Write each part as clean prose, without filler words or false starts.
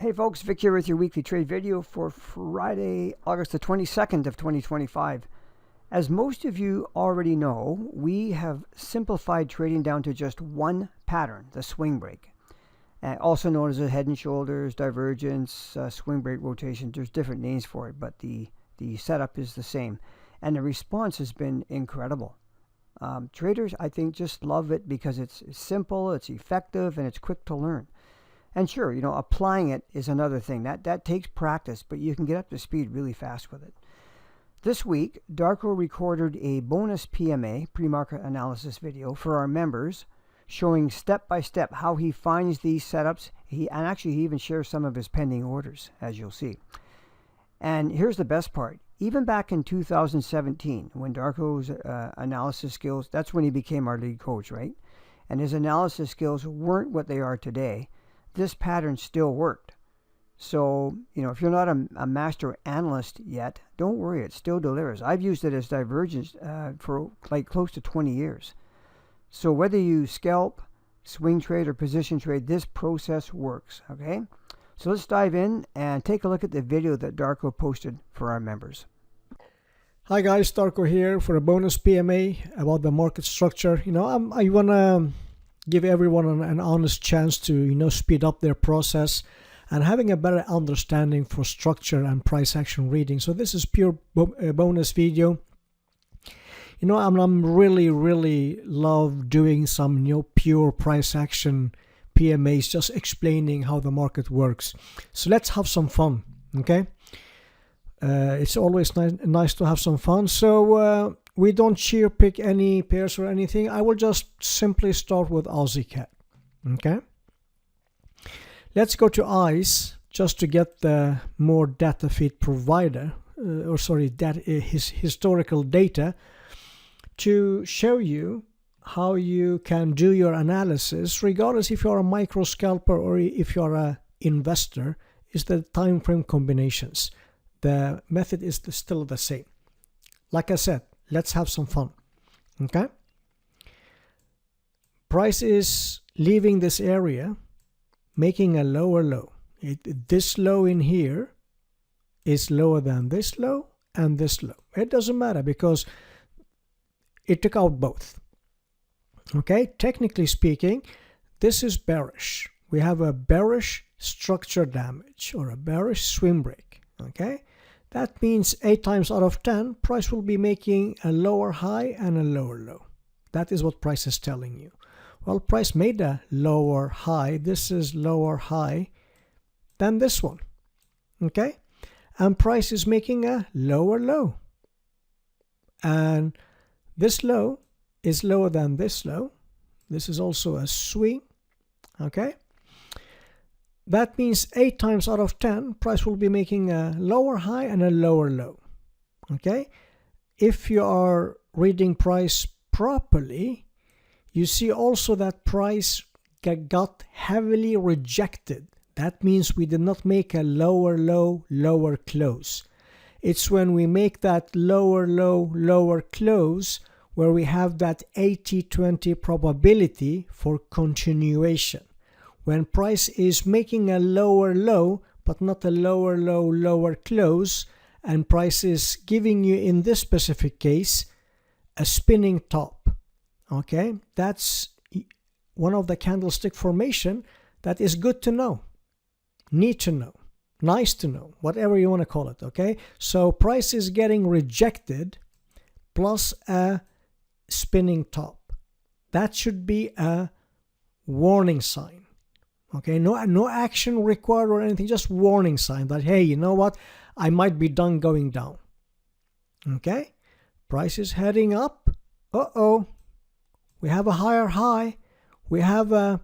Hey folks, Vic here with your weekly trade video for Friday, August the 22nd of 2025. As most of you already know, we have simplified trading down to just one pattern, the swing break. Also known as a head and shoulders, divergence, swing break rotation. There's different names for it, but the setup is the same. And the response has been incredible. Traders, I think, just love it because it's simple, it's effective, and it's quick to learn. And sure, applying it is another thing. That takes practice, but you can get up to speed really fast with it. This week, Darko recorded a bonus PMA, pre-market analysis video, for our members, showing step-by-step how he finds these setups. And actually, he even shares some of his pending orders, as you'll see. And here's the best part. Even back in 2017, when Darko's analysis skills, that's when he became our lead coach, right? And his analysis skills weren't what they are today. This pattern still worked. So, if you're not a master analyst yet, don't worry, it still delivers. I've used it as divergence for like close to 20 years. So whether you scalp, swing trade, or position trade, this process works, okay? So let's dive in and take a look at the video that Darko posted for our members. Hi guys, Darko here for a bonus PMA about the market structure. I want to give everyone an honest chance to speed up their process and having a better understanding for structure and price action reading. So this is pure bonus video. I'm really love doing some pure price action PMAs, just explaining how the market works. So let's have some fun, okay? It's always nice to have some fun. So we don't cherry pick any pairs or anything. I will just simply start with Aussie CAD. Okay. Let's go to ICE just to get the more data feed provider, his historical data, to show you how you can do your analysis, regardless if you're a micro scalper or if you're an investor. Is the time frame combinations. The method is still the same. Like I said, let's have some fun. Okay. Price is leaving this area, making a lower low. This low in here is lower than this low and this low. It doesn't matter because it took out both. Okay. Technically speaking, this is bearish. We have a bearish structure damage or a bearish swing break. Okay. That means 8 times out of 10, price will be making a lower high and a lower low. That is what price is telling you. Well, price made a lower high. This is lower high than this one. Okay? And price is making a lower low. And this low is lower than this low. This is also a swing. Okay? That means 8 times out of 10, price will be making a lower high and a lower low. Okay? If you are reading price properly, you see also that price got heavily rejected. That means we did not make a lower low, lower close. It's when we make that lower low, lower close where we have that 80-20 probability for continuation. When price is making a lower low, but not a lower low, lower close, and price is giving you, in this specific case, a spinning top. Okay, that's one of the candlestick formation that is good to know, need to know, nice to know, whatever you want to call it. Okay, so price is getting rejected plus a spinning top. That should be a warning sign. Okay, no action required or anything, just warning sign that, hey, you know what, I might be done going down. Okay, price is heading up. We have a higher high. We have a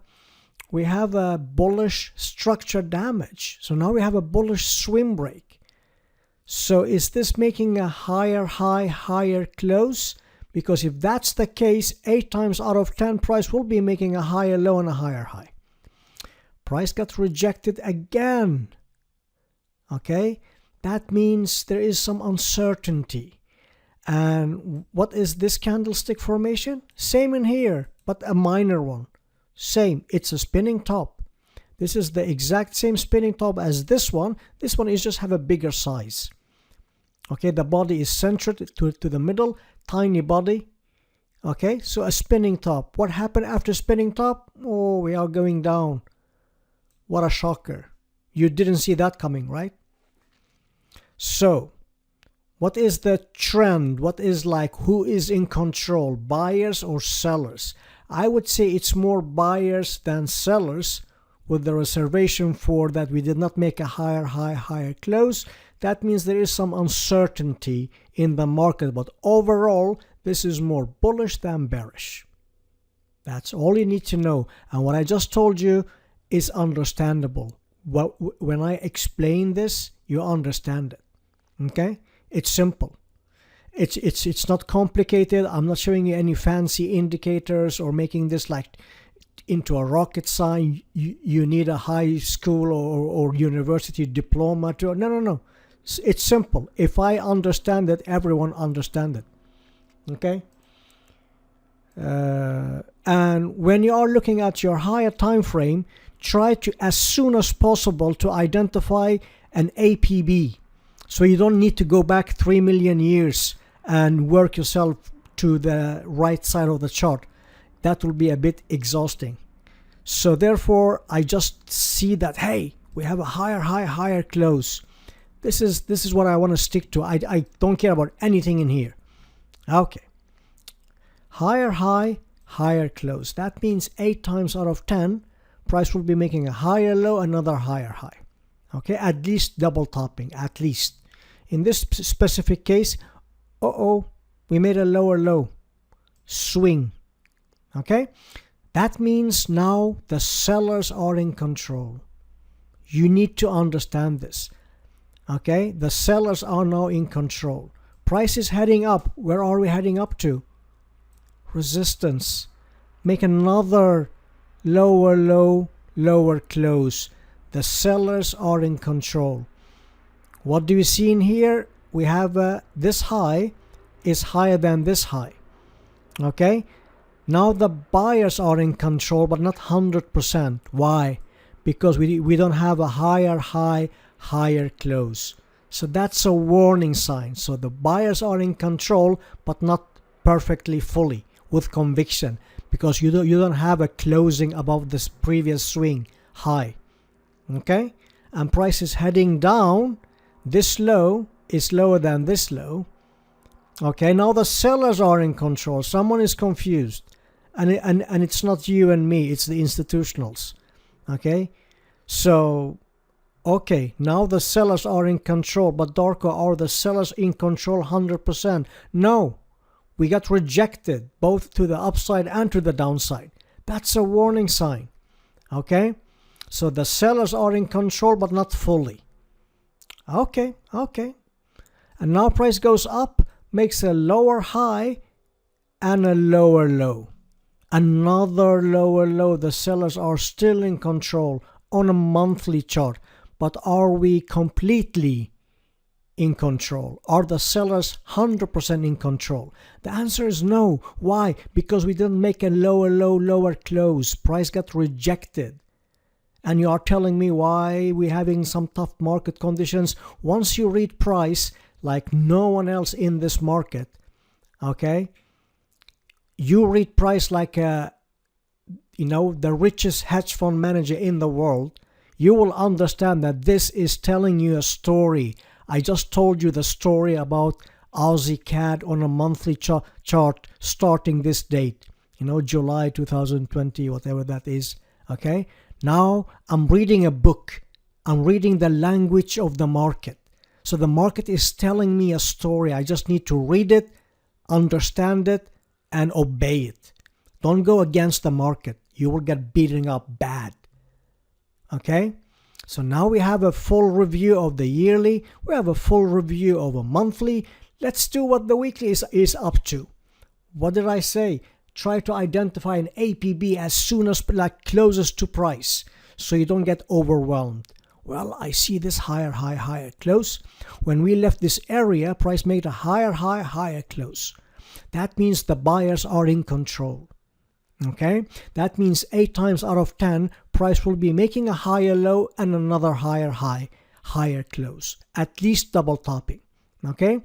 bullish structure damage. So now we have a bullish swing break. So is this making a higher high, higher close? Because if that's the case, 8 times out of 10, price will be making a higher low and a higher high. Price got rejected again. Okay, that means there is some uncertainty. And what is this candlestick formation? Same in here, but a minor one. Same, it's a spinning top. This is the exact same spinning top as this one. This one is just have a bigger size. Okay, the body is centered to the middle, tiny body. Okay, so a spinning top. What happened after spinning top? Oh, we are going down. What a shocker. You didn't see that coming, right? So, what is the trend? What is like, who is in control? Buyers or sellers? I would say it's more buyers than sellers, with the reservation for that we did not make a higher high, higher close. That means there is some uncertainty in the market, but overall, this is more bullish than bearish. That's all you need to know. And what I just told you is understandable. When I explain this, you understand it. Okay? It's simple. It's not complicated. I'm not showing you any fancy indicators or making this like into a rocket science. You need a high school or university diploma to. No. It's simple. If I understand it, everyone understands it. Okay? And when you are looking at your higher time frame, try to, as soon as possible, to identify an APB. So you don't need to go back 3 million years and work yourself to the right side of the chart. That will be a bit exhausting. So therefore, I just see that, hey, we have a higher high, higher close. This is what I want to stick to. I don't care about anything in here. Okay. Higher high, higher close. That means 8 times out of 10, price will be making a higher low, another higher high. Okay, at least double topping, at least. In this specific case, we made a lower low. Swing. Okay, that means now the sellers are in control. You need to understand this. Okay, the sellers are now in control. Price is heading up. Where are we heading up to? Resistance. Make another lower low, lower close. The sellers are in control. What do you see in here? We have this high is higher than this high. Okay, now the buyers are in control, but not 100%. Why? Because we don't have a higher high, higher close. So that's a warning sign. So the buyers are in control, but not perfectly fully with conviction, because you don't have a closing above this previous swing high. Okay, and price is heading down. This low is lower than this low. Okay, now the sellers are in control. Someone is confused, and it's not you and me, it's the institutionals. Okay, so okay, now the sellers are in control, but Darko, are the sellers in control 100%? No, we got rejected both to the upside and to the downside. That's a warning sign. Okay, so the sellers are in control, but not fully. Okay, and now price goes up, makes a lower high and a lower low. Another lower low. The sellers are still in control on a monthly chart. But are we completely in control? Are the sellers 100% in control? The answer is no. Why? Because we didn't make a lower low, lower close. Price got rejected. And you are telling me why we're having some tough market conditions. Once you read price like no one else in this market, okay, you read price like the richest hedge fund manager in the world, you will understand that this is telling you a story. I just told you the story about Aussie CAD on a monthly chart starting this date, July 2020, whatever that is. Okay, now I'm reading a book. I'm reading the language of the market. So the market is telling me a story. I just need to read it, understand it, and obey it. Don't go against the market. You will get beaten up bad. Okay, so now we have a full review of the yearly. We have a full review of a monthly. Let's do what the weekly is up to. What did I say? Try to identify an APB as soon as closest to price, so you don't get overwhelmed. Well, I see this higher high, higher close. When we left this area, price made a higher high, higher close. That means the buyers are in control. Okay, that means 8 times out of 10 price will be making a higher low and another higher high, higher close, at least double topping. Okay,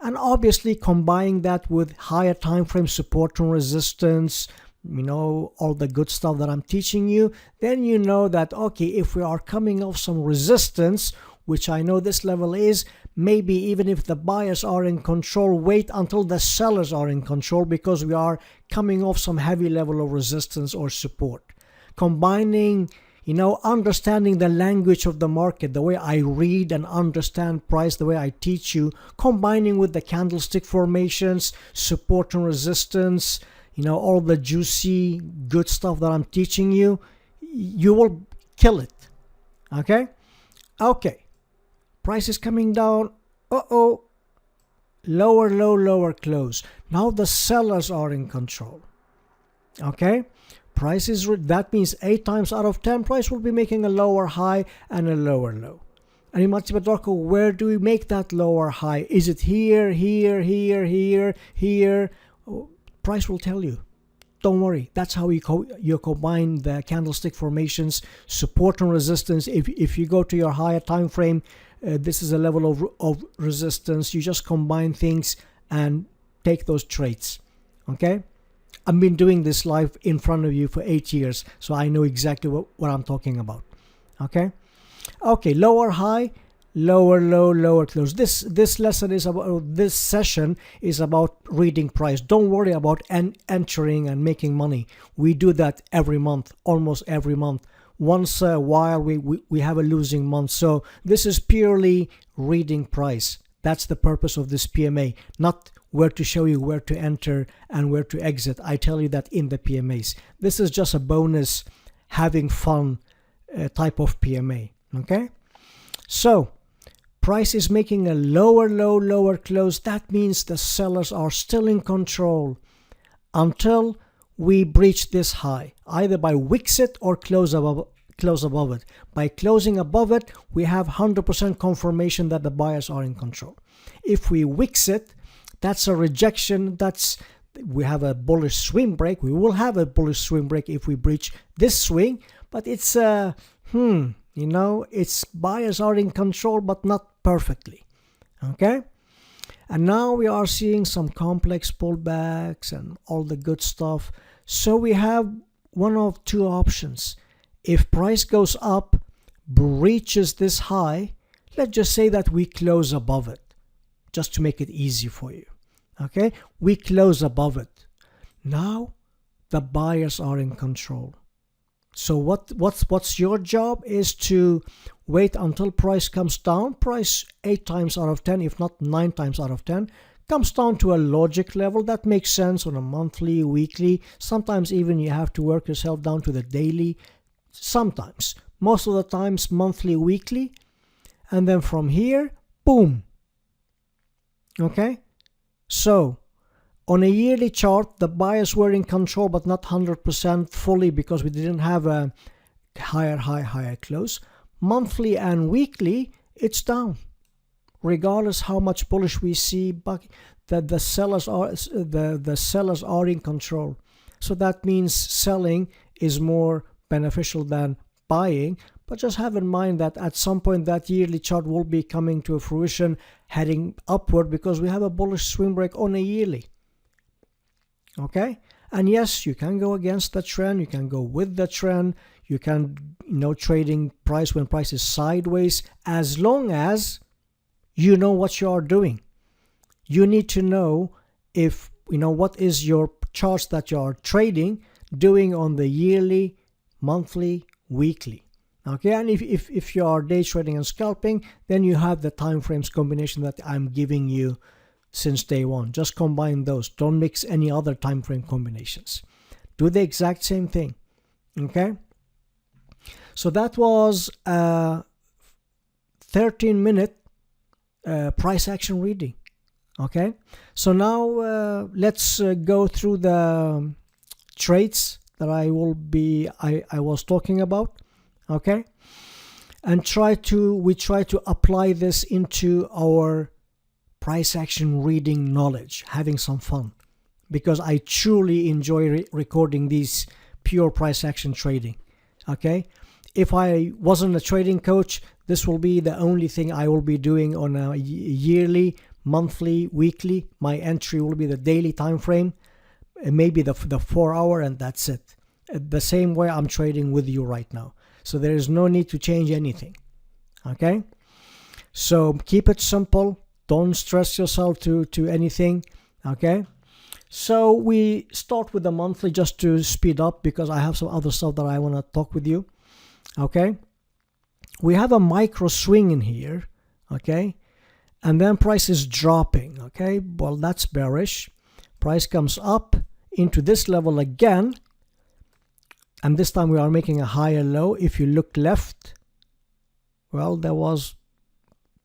and obviously combining that with higher time frame support and resistance, all the good stuff that I'm teaching you, then you know that, okay, if we are coming off some resistance, which I know this level is, maybe even if the buyers are in control, wait until the sellers are in control, because we are coming off some heavy level of resistance or support. Combining, understanding the language of the market, the way I read and understand price, the way I teach you, combining with the candlestick formations, support and resistance, all the juicy good stuff that I'm teaching you, you will kill it. Okay, price is coming down. Lower low, lower close. Now the sellers are in control. Okay, price is that means 8 times out of 10 price will be making a lower high and a lower low. And you might say, but Darko, where do we make that lower high? Is it here, here, here, here, here? Price will tell you. Don't worry. That's how you combine the candlestick formations, support and resistance. If you go to your higher time frame, this is a level of resistance. You just combine things and take those trades. Okay, I've been doing this live in front of you for 8 years, so I know exactly what I'm talking about. Okay, lower high, lower low, lower close. This lesson is about, this session is about reading price. Don't worry about entering and making money. We do that every month, almost every month. Once a while we have a losing month. So this is purely reading price. That's the purpose of this PMA, not where to show you where to enter and where to exit. I tell you that in the PMAs. This is just a bonus, having fun type of PMA. Okay, so price is making a lower low, lower close. That means the sellers are still in control until we breach this high, either by wicks it or close above it. By closing above it, we have 100% confirmation that the buyers are in control. If we wicks it, that's a rejection. We have a bullish swing break. We will have a bullish swing break if we breach this swing, but it's it's buyers are in control, but not perfectly. Okay, and now we are seeing some complex pullbacks and all the good stuff. So we have one of two options. If price goes up, breaches this high, let's just say that we close above it, just to make it easy for you. Okay, we close above it. Now the buyers are in control. So what's your job is to wait until price comes down. Price 8 times out of 10, if not 9 times out of 10, comes down to a logic level that makes sense on a monthly, weekly. Sometimes even you have to work yourself down to the daily. Sometimes, most of the times monthly, weekly, and then from here, boom. Okay, so on a yearly chart, the buyers were in control, but not 100% fully, because we didn't have a higher high, higher close. Monthly and weekly, it's down. Regardless how much bullish we see, but that the sellers are in control. So that means selling is more beneficial than buying. But just have in mind that at some point that yearly chart will be coming to a fruition, heading upward, because we have a bullish swing break on a yearly. Okay, and yes, you can go against the trend, you can go with the trend, you can trading price when price is sideways, as long as you know what you are doing. You need to know if what is your charts that you are trading doing on the yearly, monthly, weekly. Okay, and if you are day trading and scalping, then you have the time frames combination that I'm giving you since day one. Just combine those. Don't mix any other time frame combinations. Do the exact same thing. Okay, so that was a 13-minute price action reading. Okay, so now let's go through the trades that I was talking about. Okay, and we try to apply this into our price action reading knowledge, having some fun. because I truly enjoy recording these pure price action trading. Okay, if I wasn't a trading coach, this will be the only thing I will be doing on a yearly, monthly, weekly. My entry will be the daily time frame, maybe the 4 hour, and that's it. The same way I'm trading with you right now. So there is no need to change anything. Okay, so keep it simple. Don't stress yourself to anything. Okay, so we start with the monthly just to speed up, because I have some other stuff that I want to talk with you. Okay, we have a micro swing in here. Okay, and then price is dropping. Okay, well, that's bearish. Price comes up into this level again, and this time we are making a higher low. If you look left, well, there was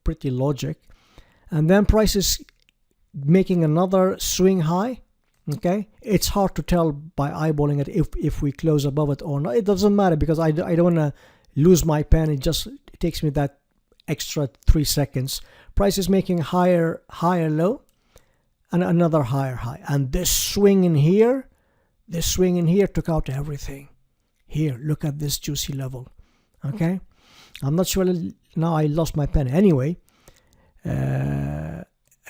pretty logic, and then price is making another swing high. Okay, it's hard to tell by eyeballing it if we close above it or not. It doesn't matter, because I don't want to lose my pen. It takes me that extra 3 seconds. Price is making higher low and another higher high, and this swing in here took out everything. Here, look at this juicy level. Okay, I'm not sure. Now I lost my pen. Anyway,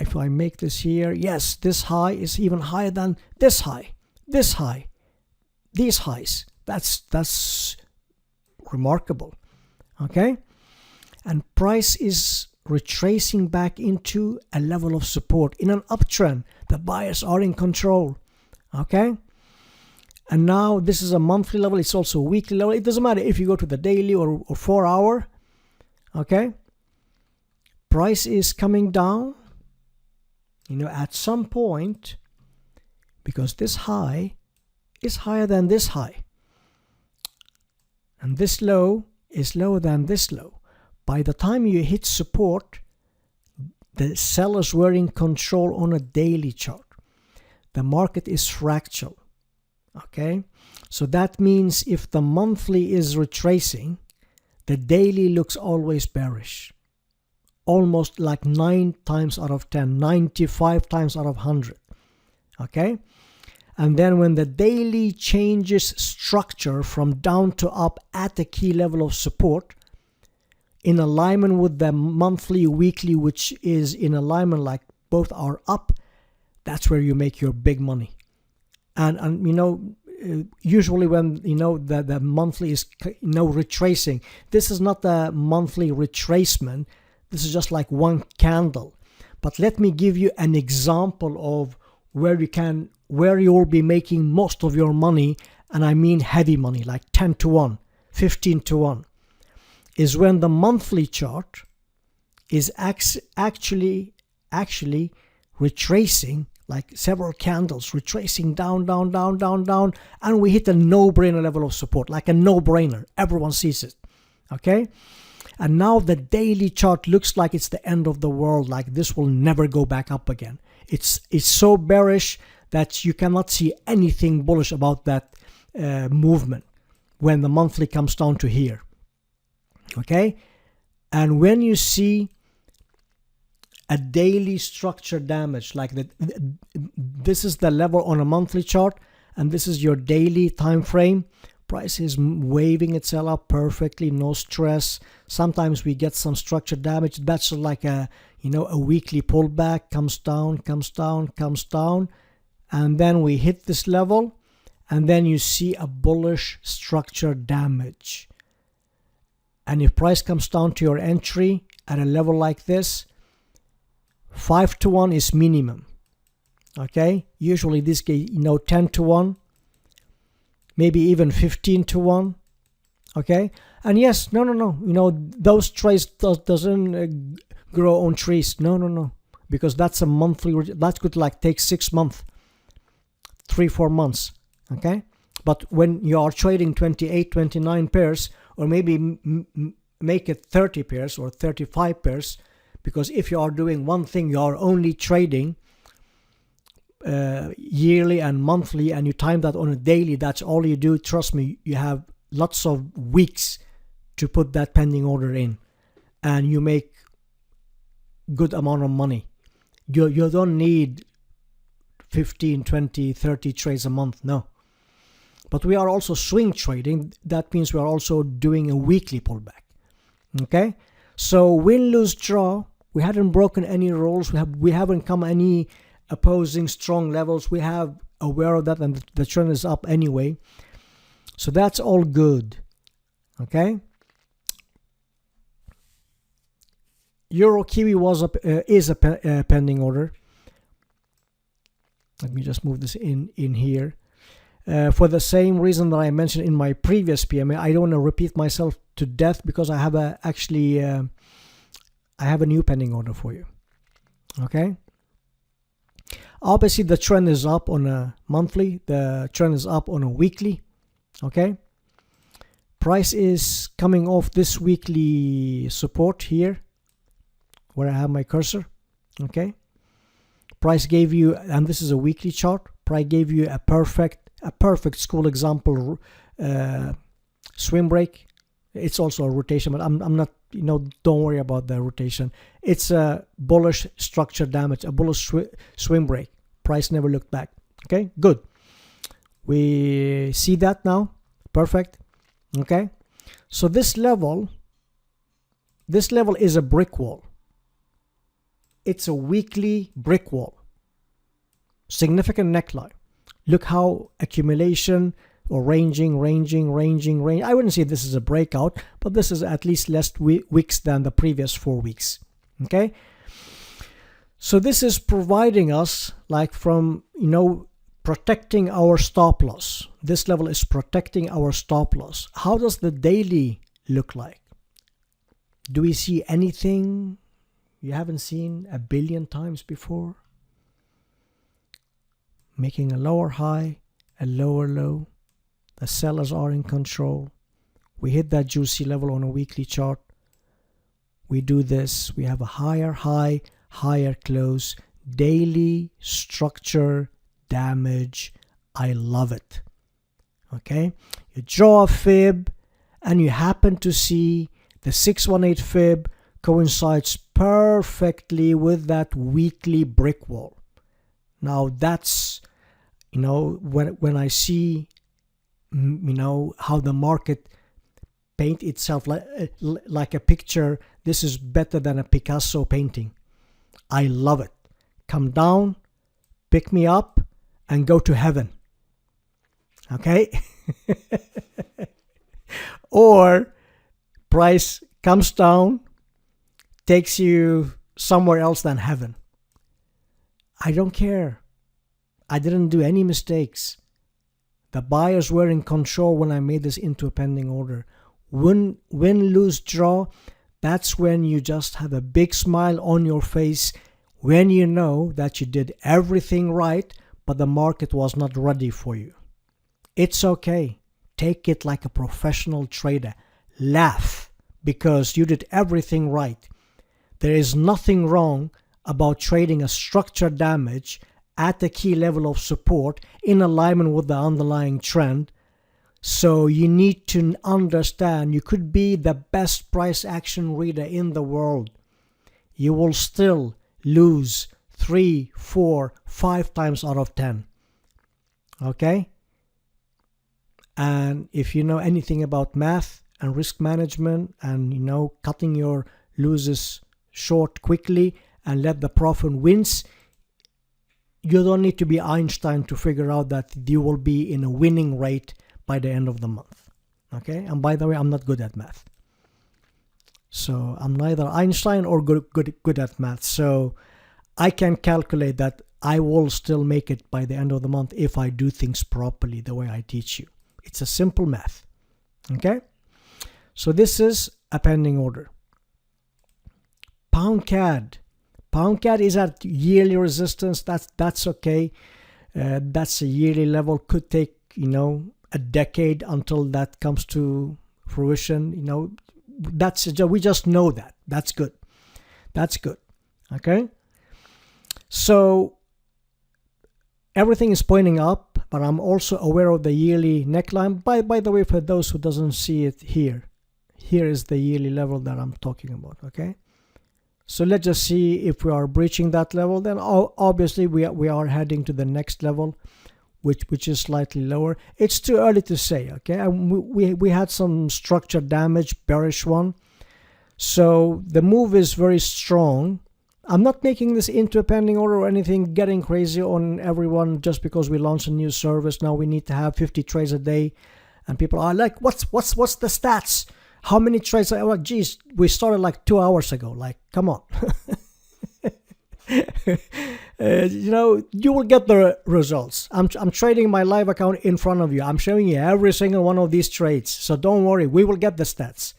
if I make this here, yes, this high is even higher than this high, these highs. That's remarkable. Okay, and price is retracing back into a level of support in an uptrend. The buyers are in control. Okay, and now this is a monthly level. It's also a weekly level. It doesn't matter if you go to the daily or 4 hour. Okay, price is coming down, at some point, because this high is higher than this high, and this low is lower than this low. By the time you hit support, the sellers were in control on a daily chart. The market is fractal. Okay, so that means if the monthly is retracing, the daily looks always bearish. Almost like 9 times out of 10, 95 times out of 100. Okay, and then when the daily changes structure from down to up at the key level of support, in alignment with the monthly, weekly, which is in alignment, like both are up, that's where you make your big money. And usually when the monthly is retracing, this is not a monthly retracement. This is just like one candle. But let me give you an example of where you will be making most of your money, and I mean heavy money, like 10 to 1, 15 to 1, is when the monthly chart is actually retracing, like several candles retracing down, and we hit a no-brainer level of support, like a no-brainer. Everyone sees it. Okay, and now the daily chart looks like it's the end of the world, like this will never go back up again. It's so bearish that you cannot see anything bullish about that movement when the monthly comes down to here. Okay, and when you see a daily structure damage like that, this is the level on a monthly chart, and this is your daily time frame. Price is waving itself up perfectly, no stress. Sometimes we get some structure damage. That's like a weekly pullback, comes down, and then we hit this level, and then you see a bullish structure damage. And if price comes down to your entry at a level like this, 5 to 1 is minimum. Okay, usually this 10 to 1, maybe even 15 to 1. Okay, and yes, no, those trades doesn't grow on trees. No, because that's a monthly. That could take 6 months, 3-4 months. Okay, but when you are trading 28, 29 pairs, or maybe make it 30 pairs or 35 pairs, because if you are doing one thing, you are only trading yearly and monthly, and you time that on a daily, that's all you do. Trust me, you have lots of weeks to put that pending order in, and you make good amount of money. You don't need 15, 20, 30 trades a month. No. But we are also swing trading. That means we are also doing a weekly pullback. Okay? So win, lose, draw. We hadn't broken any rules. We haven't come any opposing strong levels. We have aware of that, and the trend is up anyway. So that's all good. Okay? Euro Kiwi is a pending order. Let me just move this in here. For the same reason that I mentioned in my previous PMA, I don't want to repeat myself to death because I have I have a new pending order for you. Okay. Obviously, the trend is up on a monthly. The trend is up on a weekly. Okay. Price is coming off this weekly support here, where I have my cursor. Okay. Price gave you, and this is a weekly chart. Price gave you a perfect school example swing break. It's also a rotation, but I'm not, don't worry about the rotation. It's a bullish structure damage, a bullish swing break. Price never looked back. Okay, good. We see that now. Perfect. Okay, so this level is a brick wall. It's a weekly brick wall. Significant neckline. Look how accumulation or ranging. I wouldn't say this is a breakout, but this is at least less weeks than the previous 4 weeks. Okay. So this is providing us like from, protecting our stop loss. This level is protecting our stop loss. How does the daily look like? Do we see anything you haven't seen a billion times before? Making a lower high, a lower low. The sellers are in control. We hit that juicy level on a weekly chart. We do this. We have a higher high, higher close. Daily structure damage. I love it. Okay? You draw a fib and you happen to see the 618 fib coincides perfectly with that weekly brick wall. Now that's, when I see, how the market paint itself like a picture, this is better than a Picasso painting. I love it. Come down, pick me up, and go to heaven. Okay? Or price comes down, takes you somewhere else than heaven. I don't care. I didn't do any mistakes. The buyers were in control when I made this into a pending order. Win, lose, draw. That's when you just have a big smile on your face when you know that you did everything right, but the market was not ready for you. It's okay. Take it like a professional trader. Laugh because you did everything right. There is nothing wrong about trading a structure damage at a key level of support in alignment with the underlying trend. So you need to understand you could be the best price action reader in the world. You will still lose 3, 4, 5 times out of 10. Okay? And if you know anything about math and risk management and cutting your losses short quickly and let the profit wins, you don't need to be Einstein to figure out that you will be in a winning rate by the end of the month. Okay? And by the way, I'm not good at math. So I'm neither Einstein or good at math. So I can calculate that I will still make it by the end of the month if I do things properly the way I teach you. It's a simple math. Okay? So this is a pending order. Pound CAD. Pound CAD is at yearly resistance. That's okay. That's a yearly level. Could take a decade until that comes to fruition. We just know that. That's good. That's good. Okay. So everything is pointing up, but I'm also aware of the yearly neckline. By the way, for those who doesn't see it here is the yearly level that I'm talking about. Okay. So let's just see if we are breaching that level. Then obviously we are heading to the next level, which is slightly lower. It's too early to say, okay? And we had some structure damage, bearish one. So the move is very strong. I'm not making this into a pending order or anything, getting crazy on everyone just because we launched a new service. Now we need to have 50 trades a day, and people are like, what's the stats? How many trades? I'm like, geez, we started like 2 hours ago. Like, come on. You know, you will get the results. I'm trading my live account in front of you. I'm showing you every single one of these trades. So don't worry, we will get the stats.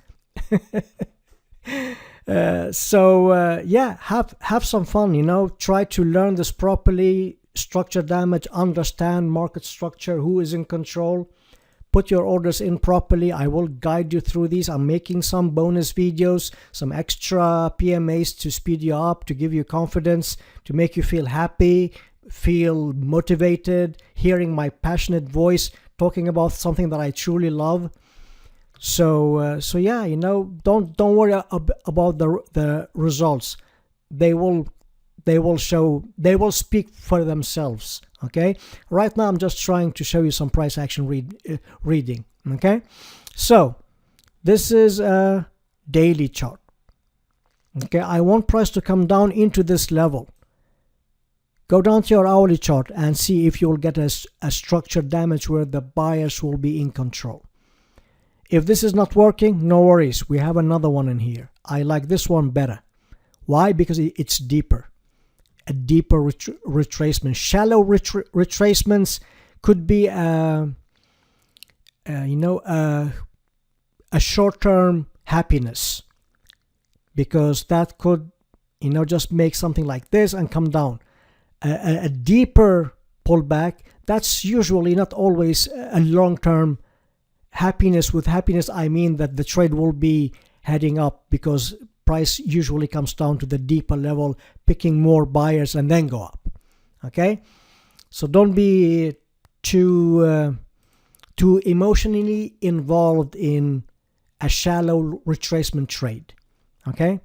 Yeah, have some fun, you know, try to learn this properly, structure damage, understand market structure, who is in control, put your orders in properly. I will guide you through these. I'm making some bonus videos, some extra PMAs to speed you up, to give you confidence, to make you feel happy, feel motivated, hearing my passionate voice, talking about something that I truly love. So yeah, you know, don't worry about the results. They will speak for themselves. Okay. Right now, I'm just trying to show you some price action reading. Okay. So this is a daily chart. Okay. I want price to come down into this level. Go down to your hourly chart and see if you will get a structured damage where the buyers will be in control. If this is not working, no worries. We have another one in here. I like this one better. Why? Because it's deeper. A deeper retracement. Shallow retracements could be a short-term happiness, because that could, you know, just make something like this and come down. A deeper pullback, that's usually not always a long-term happiness. With happiness, I mean that the trade will be heading up, because price usually comes down to the deeper level, picking more buyers and then go up. Okay, so don't be too emotionally involved in a shallow retracement trade. Okay,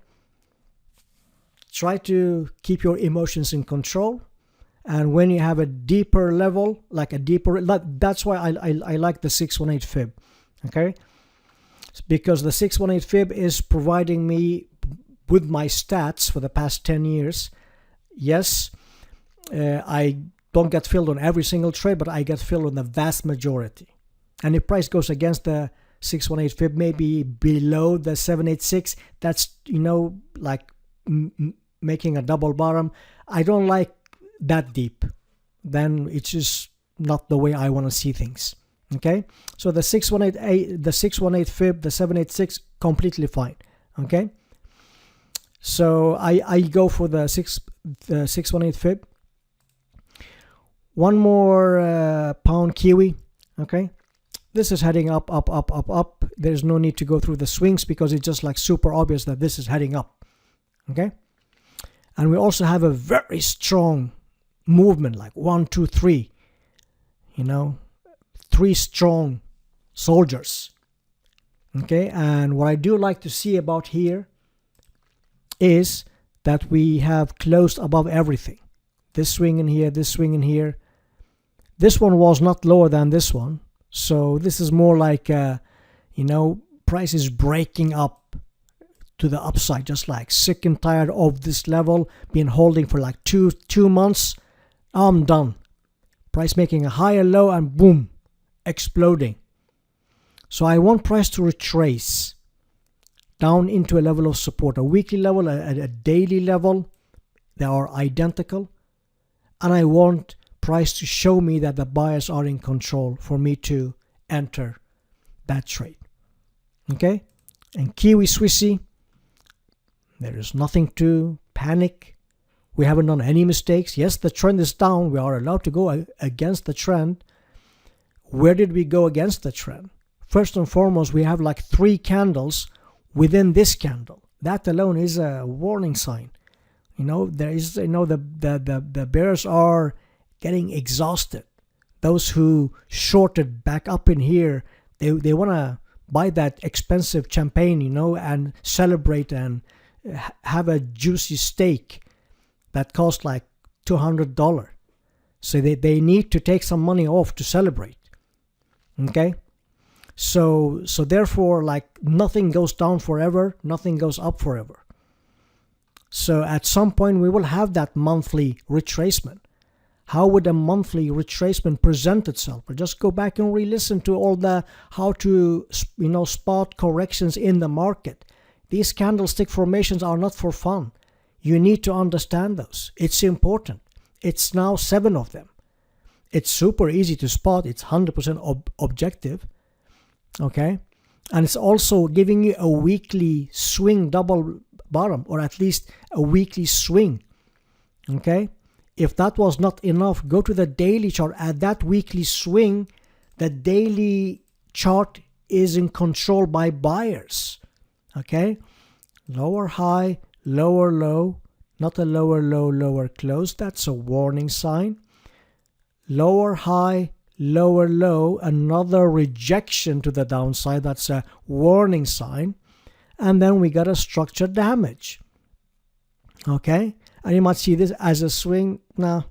try to keep your emotions in control. And when you have a deeper level, that's why I like the 618 fib. Okay, because the 618 fib is providing me with my stats for the past 10 years. Yes, I don't get filled on every single trade, but I get filled on the vast majority. And if price goes against the 618 fib, maybe below the 786, that's, you know, like making a double bottom. I don't like that deep. Then it's just not the way I want to see things. Okay, so the 618 fib, the 786, completely fine. Okay, so I go for the 618 fib. One more pound kiwi. Okay, this is heading up. There's no need to go through the swings, because it's just like super obvious that this is heading up. Okay, and we also have a very strong movement, like 1, 2, 3. You know, 3 strong soldiers. Okay, and what I do like to see about here is that we have closed above everything. This swing in here, this swing in here. This one was not lower than this one, so this is more like you know, price is breaking up to the upside, just like sick and tired of this level, been holding for like two months. I'm done. Price making a higher low and boom, exploding. So I want price to retrace down into a level of support, a weekly level, a daily level. They are identical. And I want price to show me that the buyers are in control for me to enter that trade. Okay? And Kiwi Swissy, there is nothing to panic. We haven't done any mistakes. Yes, the trend is down. We are allowed to go against the trend. Where did we go against the trend? First and foremost, we have like 3 candles within this candle. That alone is a warning sign. You know, there is, you know, the bears are getting exhausted. Those who shorted back up in here, they want to buy that expensive champagne, you know, and celebrate and have a juicy steak that costs like $200. So they need to take some money off to celebrate. Okay? So therefore, like, nothing goes down forever, nothing goes up forever. So at some point we will have that monthly retracement. How would a monthly retracement present itself? Or just go back and re-listen to all the how to spot corrections in the market. These candlestick formations are not for fun. You need to understand those. It's important. It's now 7 of them. It's super easy to spot. It's 100% objective. Okay? And it's also giving you a weekly swing double bottom, or at least a weekly swing. Okay? If that was not enough, go to the daily chart. At that weekly swing, the daily chart is in control by buyers. Okay? Lower high, lower low, not a lower low, lower close. That's a warning sign. Lower high, lower low, another rejection to the downside. That's a warning sign. And then we got a structure damage. Okay? And you might see this as a swing. Now,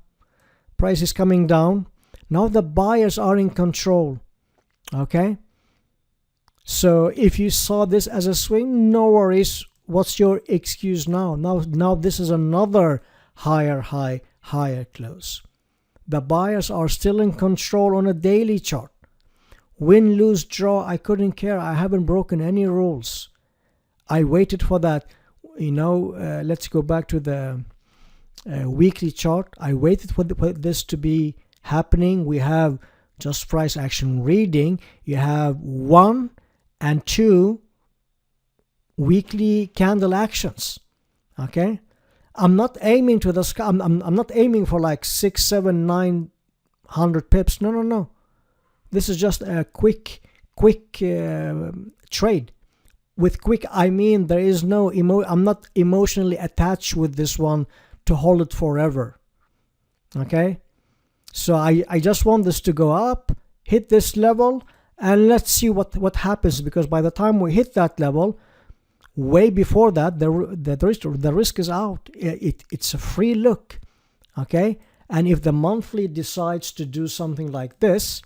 price is coming down. Now the buyers are in control. Okay? So if you saw this as a swing, no worries. What's your excuse now? Now this is another higher high, higher close. The buyers are still in control on a daily chart. Win, lose, draw, I couldn't care. I haven't broken any rules. I waited for that. Let's go back to the weekly chart. I waited for this to be happening. We have just price action reading. You have 1 and 2 weekly candle actions. Okay, I'm not aiming to the sky. I'm not aiming for like 6, 7, 900 pips. No. This is just a quick trade. With quick, I mean there is no I'm not emotionally attached with this one to hold it forever. Okay, so I just want this to go up, hit this level, and let's see what happens, because by the time we hit that level, way before that, the risk is out. It's a free look. Okay, and if the monthly decides to do something like this,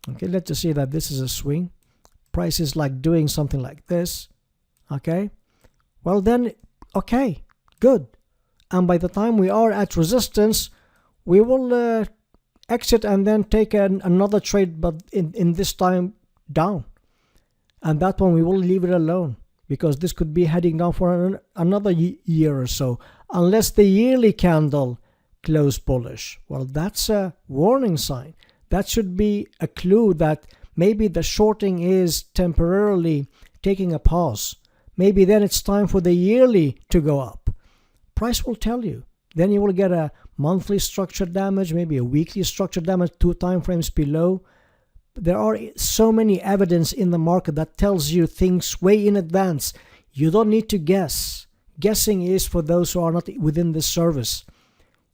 okay, let's just say that this is a swing. Price is like doing something like this. Okay, well then, okay, good. And by the time we are at resistance, we will exit and then take another trade, but in this time down. And that one we will leave it alone, because this could be heading down for another year or so, unless the yearly candle close bullish. Well, that's a warning sign. That should be a clue that maybe the shorting is temporarily taking a pause. Maybe then it's time for the yearly to go up. Price will tell you. Then you will get a monthly structure damage, maybe a weekly structure damage, 2 time frames below. There are so many evidence in the market that tells you things way in advance. You don't need to guess. Guessing is for those who are not within the service.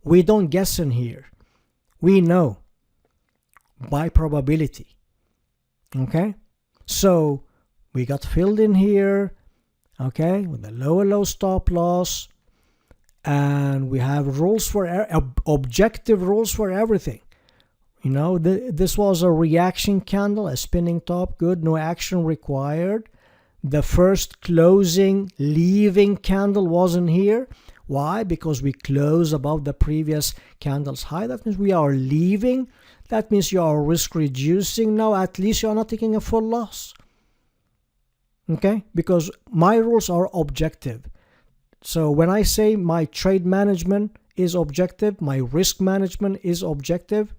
We don't guess in here. We know by probability. Okay, so we got filled in here, okay, with a low stop loss, and we have rules for objective rules for everything. This was a reaction candle, a spinning top, good, no action required. The first closing leaving candle wasn't here. Why? Because we close above the previous candle's high. That means we are leaving. That means you are risk reducing. Now at least you are not taking a full loss. Okay? Because my rules are objective. So when I say my trade management is objective, my risk management is objective,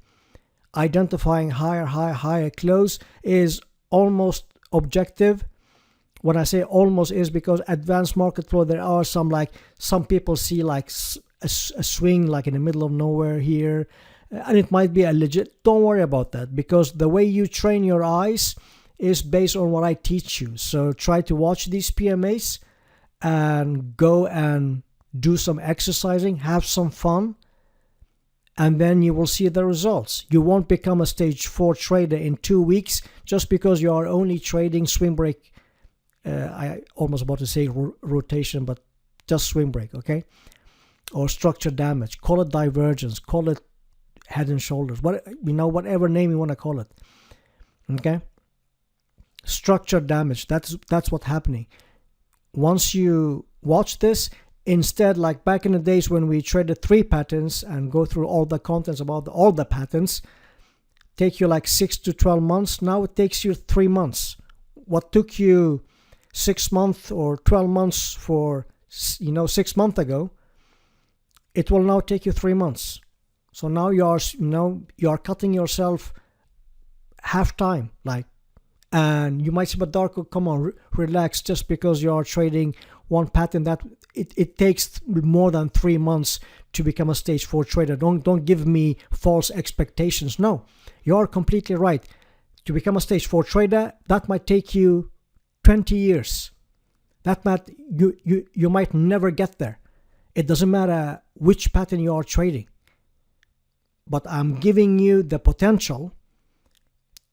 identifying higher close is almost objective. When I say almost is because advanced market flow, there are some people see like a swing like in the middle of nowhere here. And it might be a legit. Don't worry about that, because the way you train your eyes is based on what I teach you. So try to watch these PMAs and go and do some exercising, have some fun, and then you will see the results. You won't become a stage 4 trader in 2 weeks just because you are only trading swing break I almost about to say rotation, but just swing break, okay? Or structure damage, call it divergence, call it head and shoulders, whatever name you want to call it, okay? Structure damage, that's what's happening. Once you watch this, instead, like back in the days when we traded 3 patterns and go through all the contents about all the patterns, take you like 6 to 12 months. Now it takes you 3 months. What took you 6 months or 12 months for 6 months ago, it will now take you 3 months. So now you are cutting yourself half time, like. And you might say, but Darko, come on, relax. Just because you are trading one pattern, that it takes more than 3 months to become a stage 4 trader. Don't give me false expectations. No, you are completely right. To become a stage 4 trader, that might take you 20 years. That might you might never get there. It doesn't matter which pattern you are trading. But I'm giving you the potential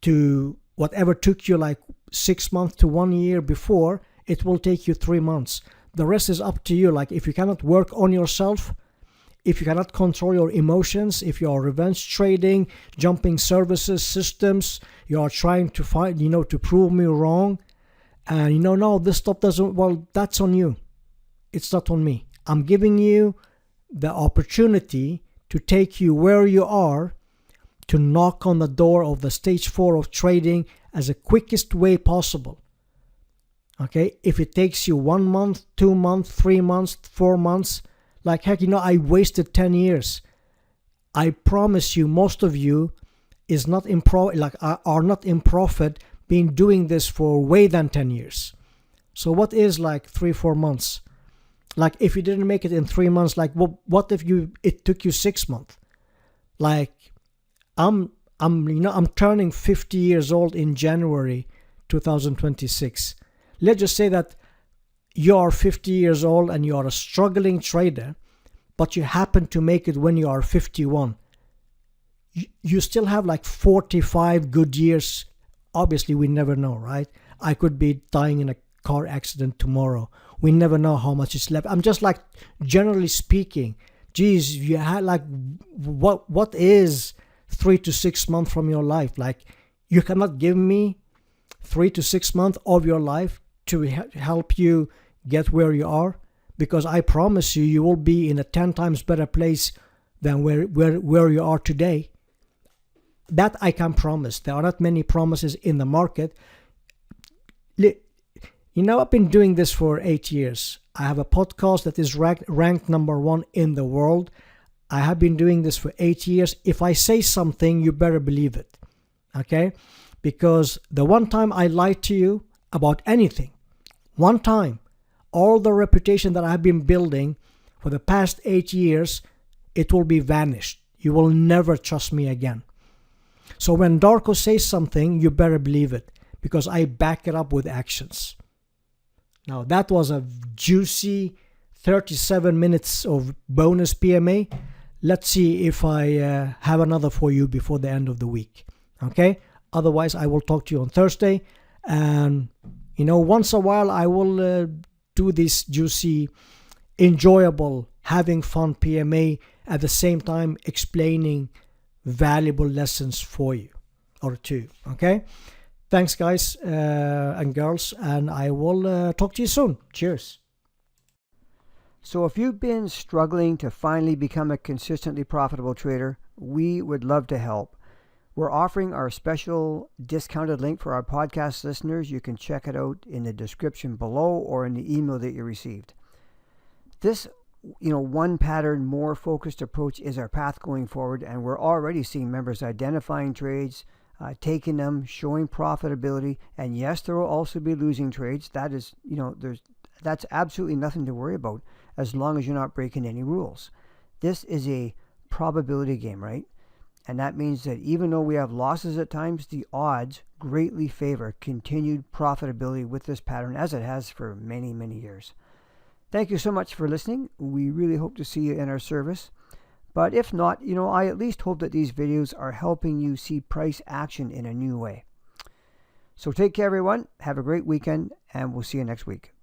to whatever took you like 6 months to 1 year before, it will take you 3 months. The rest is up to you. Like if you cannot work on yourself, if you cannot control your emotions, if you are revenge trading, jumping services, systems, you are trying to find, to prove me wrong, and no, this stuff doesn't, well, that's on you. It's not on me. I'm giving you the opportunity to take you where you are, to knock on the door of the stage 4 of trading as the quickest way possible. Okay, if it takes you 1 month, 2 months, 3 months, 4 months, like heck, I wasted 10 years. I promise you, most of you are not in profit, been doing this for way than 10 years. So what is like 3-4 months? Like if you didn't make it in 3 months, like what if it took you 6 months? Like I'm turning 50 years old in January 2026. Let's just say that you are 50 years old and you are a struggling trader, but you happen to make it when you are 51. You still have like 45 good years. Obviously, we never know, right? I could be dying in a car accident tomorrow. We never know how much is left. I'm just like, generally speaking, geez, you had like, what is 3 to 6 months from your life? Like, you cannot give me 3 to 6 months of your life to help you get where you are, because I promise you, you will be in a 10 times better place than where you are today. That I can promise. There are not many promises in the market. I've been doing this for 8 years. I have a podcast that is ranked number 1 in the world. I have been doing this for 8 years. If I say something, you better believe it. Okay? Because the one time I lied to you about anything, one time, all the reputation that I have been building for the past 8 years, it will be vanished. You will never trust me again. So when Darko says something, you better believe it, because I back it up with actions. Now that was a juicy 37 minutes of bonus PMA. Let's see if I have another for you before the end of the week. Okay? Otherwise, I will talk to you on Thursday. And, once a while, I will do this juicy, enjoyable, having fun PMA at the same time explaining valuable lessons for you or two. Okay? Thanks, guys and girls. And I will talk to you soon. Cheers. So if you've been struggling to finally become a consistently profitable trader, we would love to help. We're offering our special discounted link for our podcast listeners. You can check it out in the description below or in the email that you received. This, one pattern, more focused approach is our path going forward, and we're already seeing members identifying trades, taking them, showing profitability, and yes, there will also be losing trades. That is, that's absolutely nothing to worry about as long as you're not breaking any rules. This is a probability game, right? And that means that even though we have losses at times, the odds greatly favor continued profitability with this pattern, as it has for many, many years. Thank you so much for listening. We really hope to see you in our service. But if not, I at least hope that these videos are helping you see price action in a new way. So take care, everyone. Have a great weekend, and we'll see you next week.